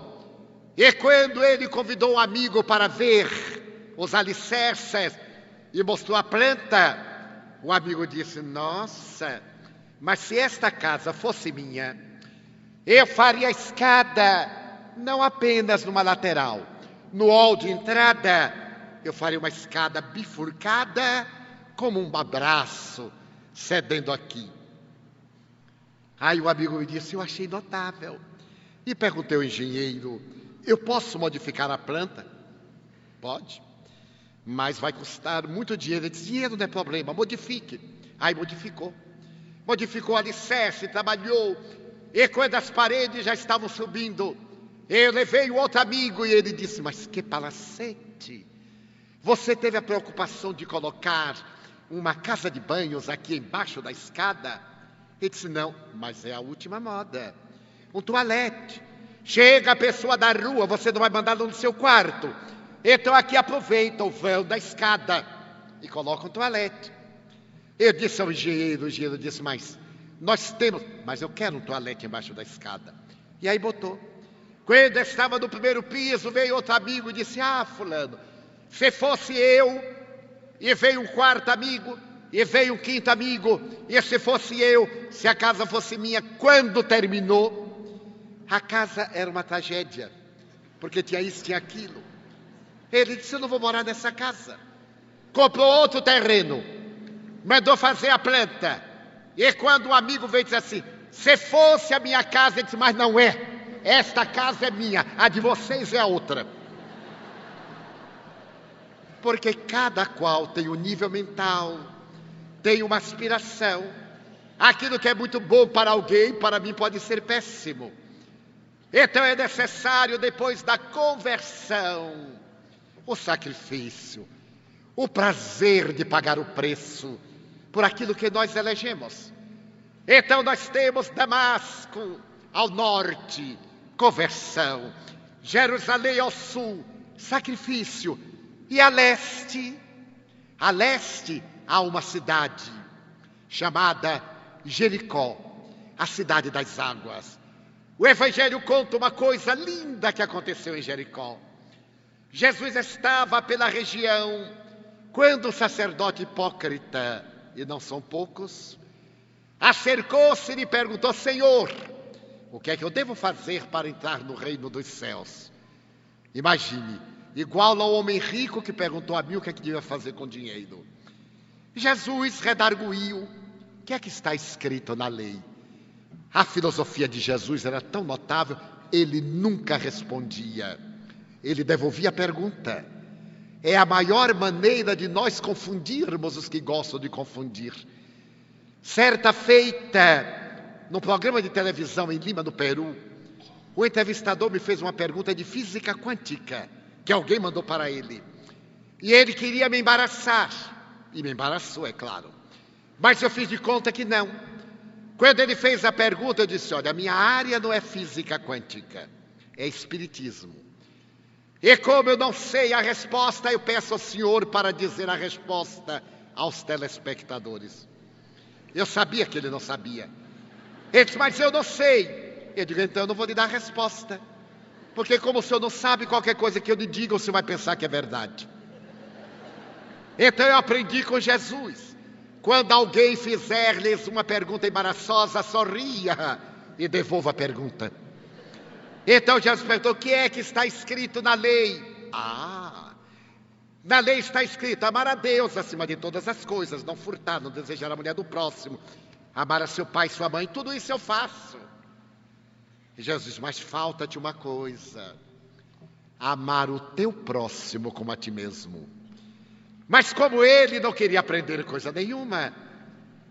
E quando ele convidou um amigo para ver os alicerces e mostrou a planta, o amigo disse: nossa, mas se esta casa fosse minha, eu faria a escada não apenas numa lateral, no hall de entrada, eu faria uma escada bifurcada como um abraço, cedendo aqui. Aí o amigo me disse: eu achei notável. E perguntei ao engenheiro: eu posso modificar a planta? Pode, mas vai custar muito dinheiro. Ele disse: dinheiro não é problema, modifique. Aí modificou o alicerce, trabalhou. E quando as paredes já estavam subindo, eu levei o outro amigo e ele disse: mas que palacete! Você teve a preocupação de colocar uma casa de banhos aqui embaixo da escada? Ele disse: não, mas é a última moda. Um toalete. Chega a pessoa da rua, você não vai mandá-la no seu quarto. Então aqui aproveita o vão da escada e coloca um toalete. Eu disse ao engenheiro, o engenheiro disse: mas nós temos, mas eu quero um toalete embaixo da escada. E aí botou. Quando estava no primeiro piso, veio outro amigo e disse: ah, fulano, se fosse eu, e veio um quarto amigo, e veio um quinto amigo, e se fosse eu, se a casa fosse minha, quando terminou, a casa era uma tragédia, porque tinha isso, tinha aquilo. Ele disse: eu não vou morar nessa casa. Comprou outro terreno, mandou fazer a planta, e quando o amigo veio dizer assim: se fosse a minha casa, ele disse: mas não é, esta casa é minha, a de vocês é a outra. Porque cada qual tem um nível mental, tem uma aspiração. Aquilo que é muito bom para alguém, para mim pode ser péssimo. Então é necessário, depois da conversão, o sacrifício. o prazer de pagar o preço por aquilo que nós elegemos. Então nós temos Damasco ao norte, conversão, Jerusalém ao sul, sacrifício, e a leste há uma cidade chamada Jericó, a cidade das águas. O Evangelho conta uma coisa linda que aconteceu em Jericó. Jesus estava pela região quando um sacerdote hipócrita, e não são poucos, acercou-se e lhe perguntou: Senhor, o que é que eu devo fazer para entrar no reino dos céus? Imagine, igual ao homem rico que perguntou a mim o que é que devia fazer com dinheiro. Jesus redarguiu: o que é que está escrito na lei? A filosofia de Jesus era tão notável, ele nunca respondia. Ele devolvia a pergunta. É a maior maneira de nós confundirmos os que gostam de confundir. Certa feita, num programa de televisão em Lima, no Peru, o entrevistador me fez uma pergunta de física quântica, que alguém mandou para ele. E ele queria me embaraçar. E me embaraçou, é claro. Mas eu fiz de conta que não. Quando ele fez a pergunta, eu disse: olha, a minha área não é física quântica, é espiritismo. E como eu não sei a resposta, eu peço ao senhor para dizer a resposta aos telespectadores. Eu sabia que ele não sabia. Ele disse: mas eu não sei. Eu digo: então eu não vou lhe dar a resposta. Porque como o senhor não sabe, qualquer coisa que eu lhe diga, o senhor vai pensar que é verdade. Então eu aprendi com Jesus. Quando alguém fizer-lhes uma pergunta embaraçosa, sorria e devolva a pergunta. Então Jesus perguntou: o que é que está escrito na lei? Na lei está escrito: amar a Deus acima de todas as coisas, não furtar, não desejar a mulher do próximo, amar a seu pai e sua mãe, tudo isso eu faço. E Jesus disse: mas falta-te uma coisa, amar o teu próximo como a ti mesmo. Mas como ele não queria aprender coisa nenhuma,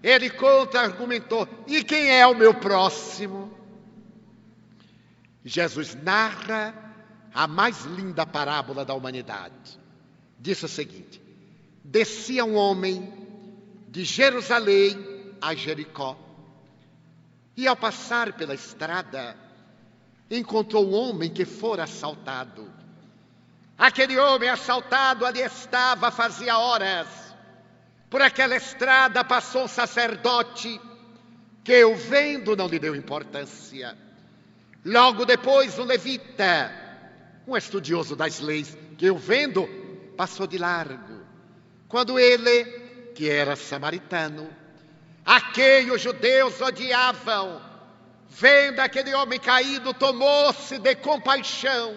ele argumentou: e quem é o meu próximo? Jesus narra a mais linda parábola da humanidade. Disse o seguinte: descia um homem de Jerusalém a Jericó, e ao passar pela estrada, encontrou um homem que fora assaltado. Aquele homem assaltado ali estava fazia horas. Por aquela estrada passou um sacerdote que, o vendo, não lhe deu importância. Logo depois, um levita, um estudioso das leis, que, o vendo, passou de largo. Quando ele, que era samaritano, a quem os judeus odiavam, vendo aquele homem caído, tomou-se de compaixão,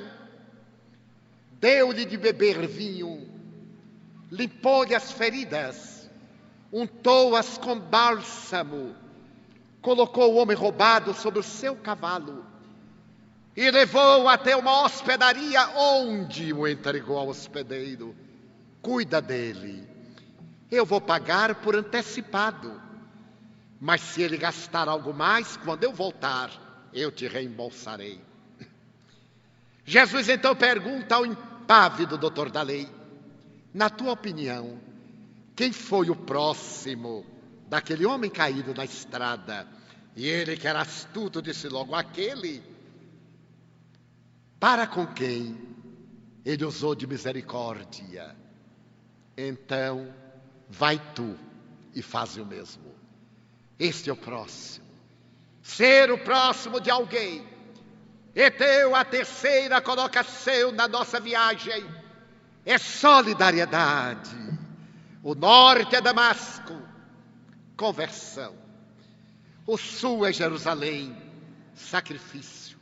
deu-lhe de beber vinho, limpou-lhe as feridas, untou-as com bálsamo, colocou o homem roubado sobre o seu cavalo e levou-o até uma hospedaria, onde o entregou ao hospedeiro. Cuida dele, eu vou pagar por antecipado, mas se ele gastar algo mais, quando eu voltar, eu te reembolsarei. Jesus então pergunta ao impávido doutor da lei: na tua opinião, quem foi o próximo daquele homem caído na estrada? E ele, que era astuto, disse logo: aquele para com quem ele usou de misericórdia. Então, vai tu e faz o mesmo. Este é o próximo. Ser o próximo de alguém e ter a terceira colocação na nossa viagem é solidariedade. O norte é Damasco, conversão. O sul é Jerusalém, sacrifício.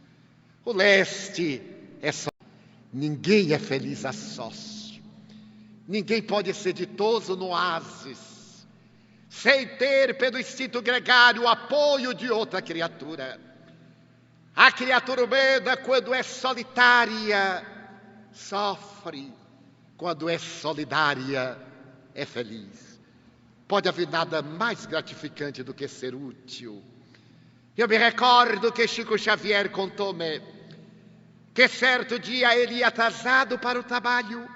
O leste é só. Ninguém é feliz a sós. Ninguém pode ser ditoso no oásis sem ter, pelo instinto gregário, o apoio de outra criatura. A criatura humana, quando é solitária, sofre. Quando é solidária, é feliz. Pode haver nada mais gratificante do que ser útil. Eu me recordo que Chico Xavier contou-me que certo dia ele ia atrasado para o trabalho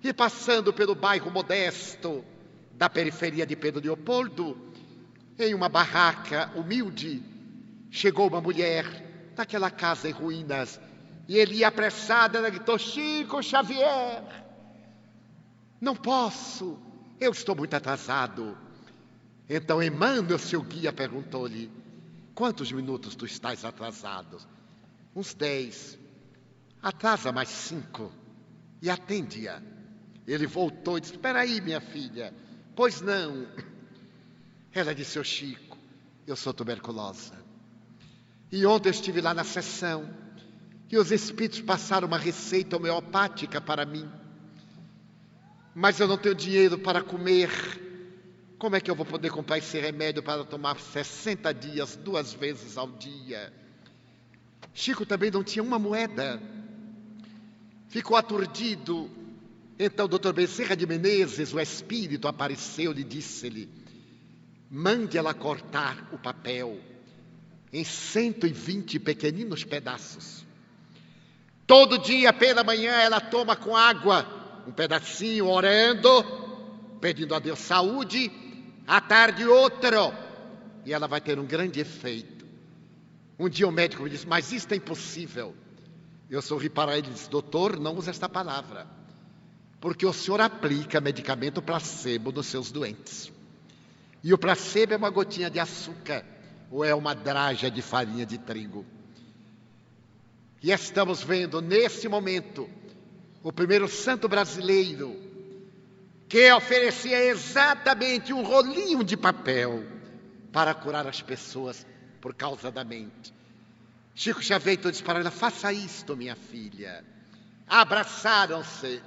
E passando pelo bairro modesto da periferia de Pedro Leopoldo, em uma barraca humilde, chegou uma mulher naquela casa em ruínas. E ele ia apressado, ela gritou: Chico Xavier, não posso, eu estou muito atrasado. Então Emmanuel, seu guia, perguntou-lhe: quantos minutos tu estás atrasado? Uns 10. Atrasa mais 5 e atende-a. Ele voltou e disse: espera aí, minha filha. Pois não. Ela disse: ô Chico, eu sou tuberculosa. E ontem eu estive lá na sessão e os espíritos passaram uma receita homeopática para mim. Mas eu não tenho dinheiro para comer. Como é que eu vou poder comprar esse remédio para tomar 60 dias, 2 vezes ao dia? Chico também não tinha uma moeda. Ficou aturdido. Então o doutor Bezerra de Menezes, o espírito, apareceu-lhe e disse-lhe: mande ela cortar o papel em 120 pequeninos pedaços. Todo dia pela manhã ela toma com água um pedacinho, orando, pedindo a Deus saúde. À tarde outro, e ela vai ter um grande efeito. Um dia o médico me disse: mas isso é impossível. Eu sorri para ele e disse: doutor, não use esta palavra, porque o senhor aplica medicamento placebo nos seus doentes. E o placebo é uma gotinha de açúcar, ou é uma draga de farinha de trigo. E estamos vendo nesse momento o primeiro santo brasileiro que oferecia exatamente um rolinho de papel para curar as pessoas por causa da mente. Chico Xavier disse para ela: faça isto, minha filha. Abraçaram-se.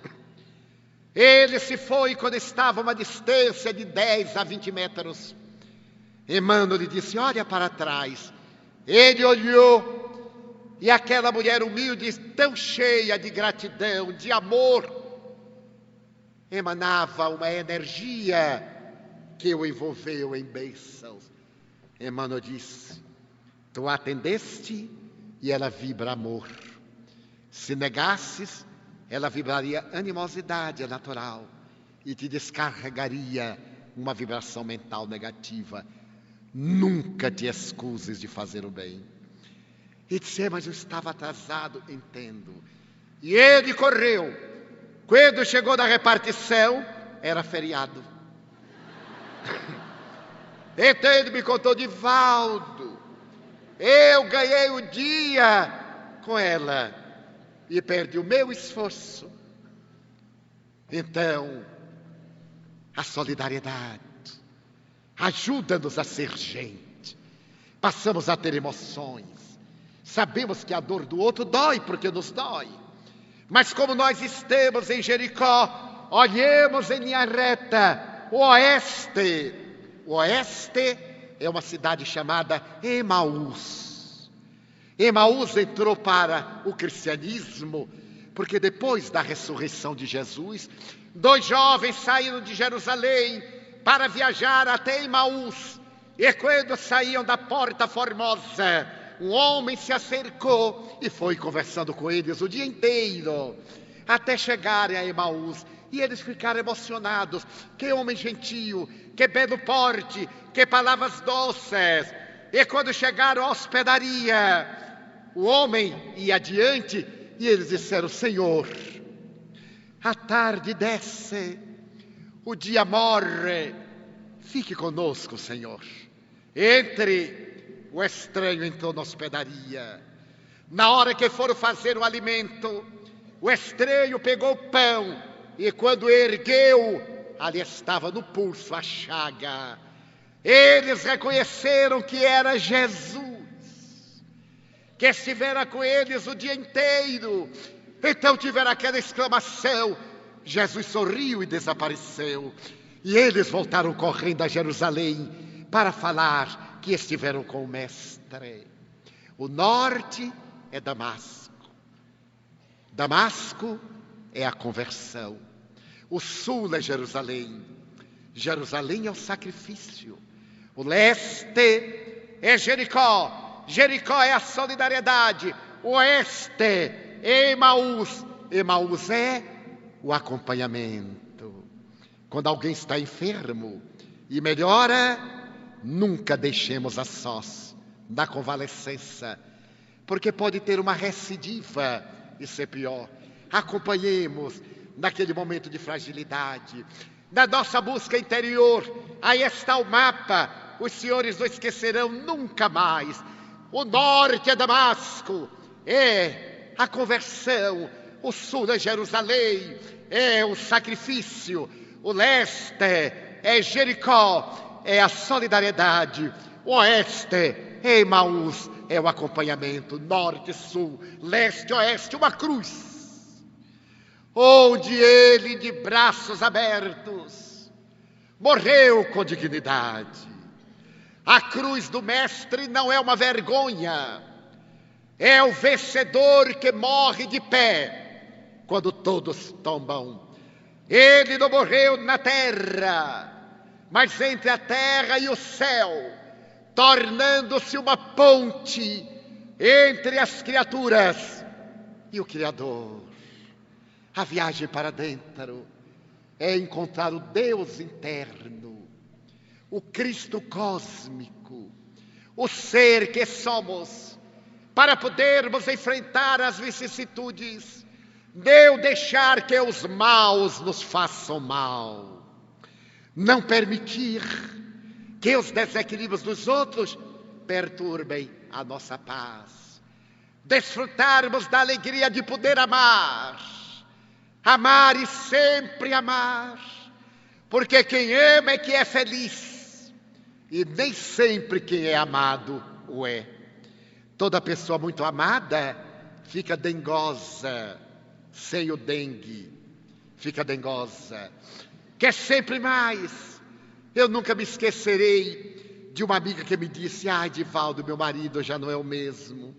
Ele se foi quando estava a uma distância de 10 a 20 metros. Emmanuel lhe disse: olha para trás. Ele olhou, e aquela mulher humilde, tão cheia de gratidão, de amor, emanava uma energia que o envolveu em bênçãos. Emmanuel disse: tu atendeste e ela vibra amor. Se negasses, ela vibraria animosidade, é natural, e te descarregaria uma vibração mental negativa. Nunca te excuses de fazer o bem. E disse: mas eu estava atrasado. Entendo. E ele correu. Quando chegou da repartição, era feriado. Então ele me contou: Divaldo, eu ganhei o dia com ela e perdi o meu esforço. Então, a solidariedade ajuda-nos a ser gente. Passamos a ter emoções. Sabemos que a dor do outro dói, porque nos dói. Mas como nós estamos em Jericó, olhemos em linha reta o oeste. O oeste é uma cidade chamada Emaús. Emaús entrou para o cristianismo porque depois da ressurreição de Jesus, 2 jovens saíram de Jerusalém para viajar até Emaús. E quando saíam da Porta Formosa, um homem se acercou e foi conversando com eles o dia inteiro, até chegarem a Emaús. E eles ficaram emocionados. Que homem gentil, que belo porte, que palavras doces. E quando chegaram à hospedaria, o homem ia adiante e eles disseram: Senhor, a tarde desce, o dia morre, fique conosco, Senhor. Entre. O estranho entrou na hospedaria. Na hora que foram fazer o alimento, o estranho pegou o pão e quando ergueu, ali estava no pulso a chaga. Eles reconheceram que era Jesus, que estivera com eles o dia inteiro. Então tiveram aquela exclamação. Jesus sorriu e desapareceu. E eles voltaram correndo a Jerusalém para falar que estiveram com o Mestre. O norte é Damasco. Damasco é a conversão. O sul é Jerusalém. Jerusalém é o sacrifício. O leste é Jericó. Jericó é a solidariedade. O oeste é Emaús. Emaús é o acompanhamento. Quando alguém está enfermo e melhora, nunca deixemos a sós na convalescença, porque pode ter uma recidiva e ser pior. Acompanhemos naquele momento de fragilidade, na nossa busca interior. Aí está o mapa, os senhores não esquecerão nunca mais. O norte é Damasco, é a conversão. O sul é Jerusalém, é o sacrifício. O leste é Jericó, é a solidariedade. O oeste é Emaús, é o acompanhamento. Norte, sul, leste, oeste, uma cruz, onde ele, de braços abertos, morreu com dignidade. A cruz do Mestre não é uma vergonha, é o vencedor que morre de pé quando todos tombam. Ele não morreu na terra, mas entre a terra e o céu, tornando-se uma ponte entre as criaturas e o Criador. A viagem para dentro é encontrar o Deus interno, o Cristo cósmico, o ser que somos, para podermos enfrentar as vicissitudes, não deixar que os maus nos façam mal, não permitir que os desequilíbrios dos outros perturbem a nossa paz, desfrutarmos da alegria de poder amar e sempre amar, porque quem ama é que é feliz, e nem sempre quem é amado o é. Toda pessoa muito amada fica dengosa, sem o dengue, fica dengosa, quer sempre mais. Eu nunca me esquecerei de uma amiga que me disse: Divaldo, meu marido já não é o mesmo,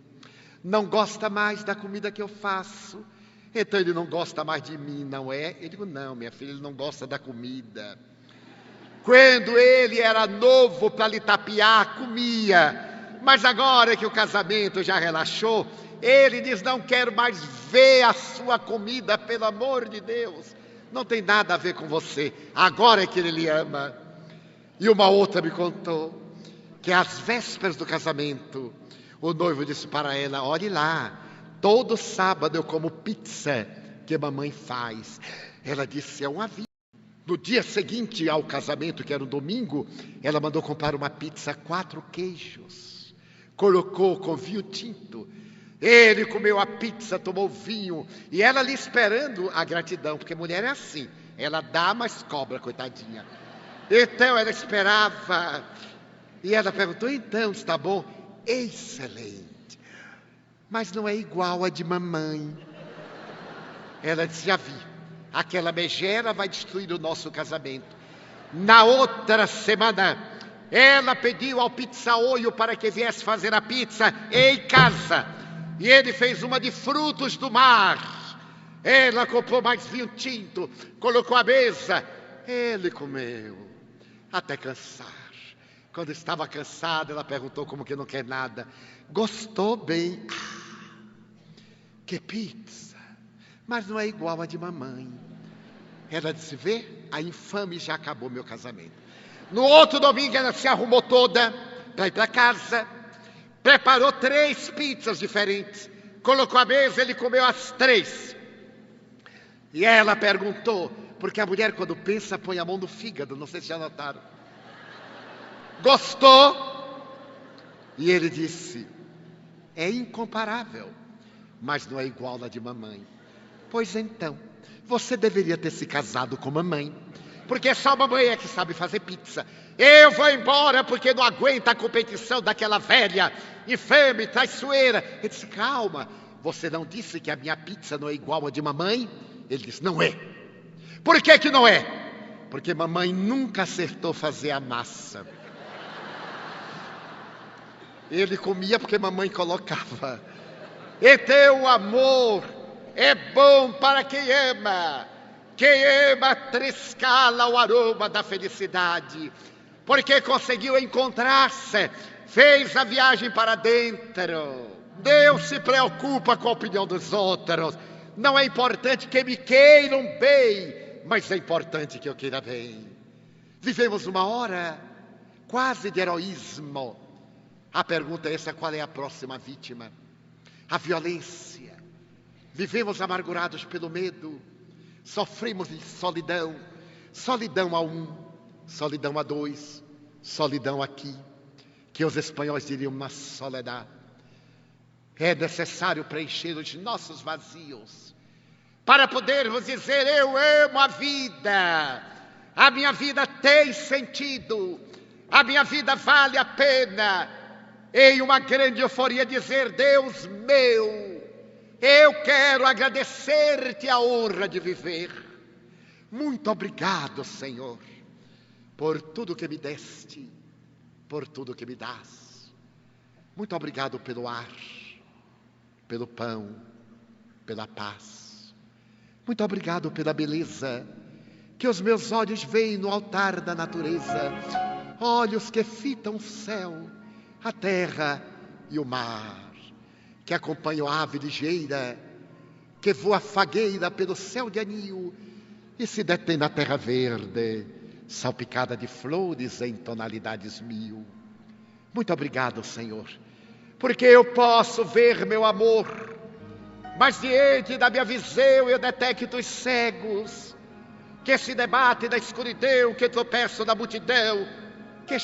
não gosta mais da comida que eu faço, então ele não gosta mais de mim, não é? Eu digo: não, minha filha, ele não gosta da comida. Quando ele era novo para lhe tapear, comia, mas agora que o casamento já relaxou, ele diz: não quero mais ver a sua comida, pelo amor de Deus, não tem nada a ver com você, agora é que ele lhe ama. E uma outra me contou que às vésperas do casamento, o noivo disse para ela: olhe lá, todo sábado eu como pizza que a mamãe faz. Ela disse: é um aviso. No dia seguinte ao casamento, que era um domingo, ela mandou comprar uma pizza 4 queijos, colocou com vinho tinto. Ele comeu a pizza, tomou vinho, e ela ali esperando a gratidão, porque mulher é assim, ela dá, mas cobra, coitadinha. Então ela esperava, e ela perguntou: então, está bom? Excelente, mas não é igual a de mamãe. Ela disse: já vi, aquela megera vai destruir o nosso casamento. Na outra semana, ela pediu ao pizzaolho para que viesse fazer a pizza em casa, e ele fez uma de frutos do mar. Ela comprou mais vinho tinto, colocou à mesa, ele comeu até cansar. Quando estava cansada, ela perguntou, como que não quer nada: gostou bem? Que pizza, mas não é igual a de mamãe. Ela disse: vê, a infame já acabou meu casamento. No outro domingo ela se arrumou toda para ir para casa, preparou 3 pizzas diferentes, colocou à mesa, ele comeu as 3. E ela perguntou, porque a mulher quando pensa põe a mão no fígado, não sei se já notaram: gostou? E ele disse: é incomparável, mas não é igual a de mamãe. Pois então, você deveria ter se casado com mamãe, porque só mamãe é que sabe fazer pizza. Eu vou embora porque não aguento a competição daquela velha, infame, traiçoeira. Ele disse: calma, você não disse que a minha pizza não é igual a de mamãe? Ele disse: não é. Por que que não é? Porque mamãe nunca acertou fazer a massa. Ele comia porque mamãe colocava. Então o amor é bom para quem ama. Quem ama trescala o aroma da felicidade, porque conseguiu encontrar-se, fez a viagem para dentro. Deus se preocupa com a opinião dos outros, Não é importante que me queiram bem, mas é importante que eu queira bem. Vivemos uma hora quase de heroísmo. A pergunta é essa: qual é a próxima vítima? A violência. Vivemos amargurados pelo medo, sofremos de solidão, solidão a um, solidão a dois, solidão aqui, que os espanhóis diriam uma soledad. É necessário preencher os nossos vazios, para podermos dizer: eu amo a minha vida tem sentido, a minha vida vale a pena. Em uma grande euforia dizer: Deus meu, eu quero agradecer-te a honra de viver. Muito obrigado, Senhor, por tudo que me deste, por tudo que me dás. Muito obrigado pelo ar, pelo pão, pela paz. Muito obrigado pela beleza que os meus olhos veem no altar da natureza. Olhos que fitam o céu, a terra e o mar, que acompanham a ave ligeira, que voa fagueira pelo céu de anil e se detém na terra verde, salpicada de flores em tonalidades mil. Muito obrigado, Senhor, porque eu posso ver meu amor, mas diante da minha visão eu detecto os cegos, que se debatem na escuridão, que tropeçam na multidão, que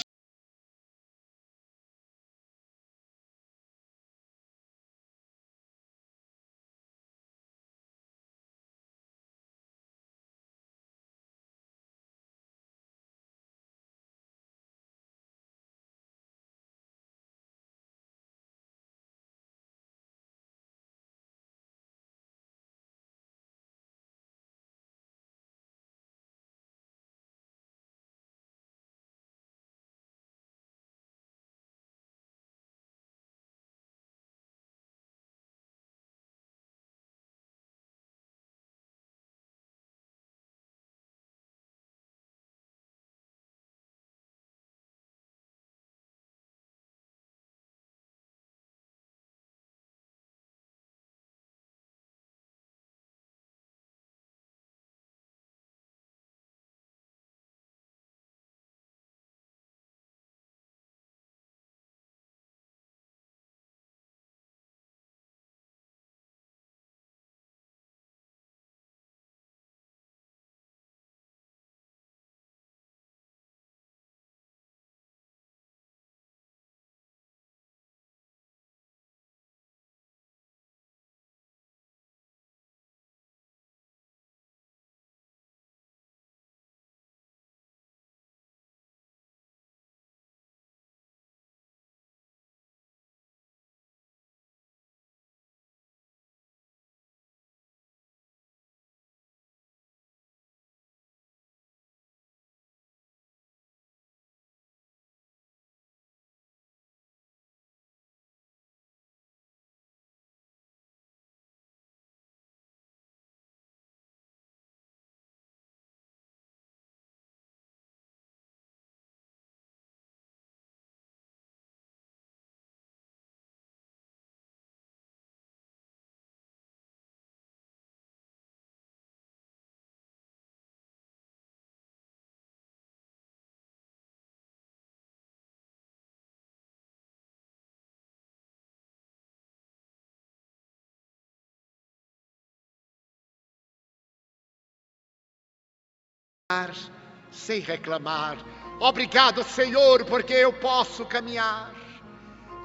sem reclamar. Obrigado, Senhor, porque eu posso caminhar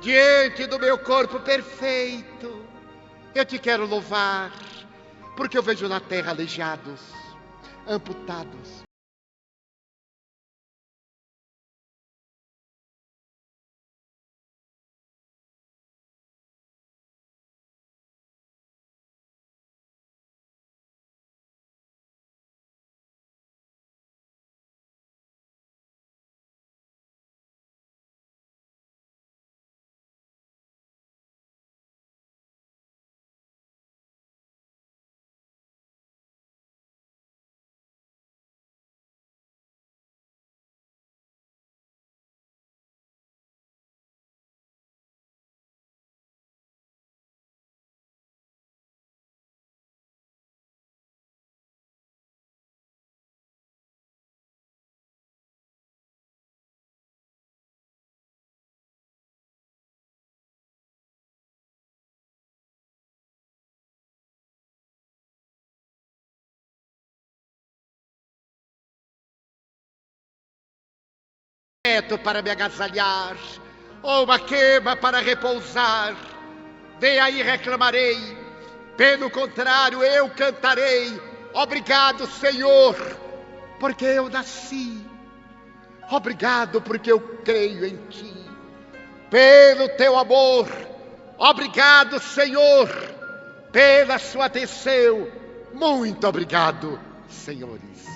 diante do meu corpo perfeito. Eu te quero louvar, porque eu vejo na terra aleijados, amputados, teto para me agasalhar, ou uma cama para repousar. Vem aí, reclamarei. Pelo contrário, eu cantarei: obrigado, Senhor, porque eu nasci. Obrigado, porque eu creio em Ti. Pelo Teu amor. Obrigado, Senhor, pela Sua atenção. Muito obrigado, senhores.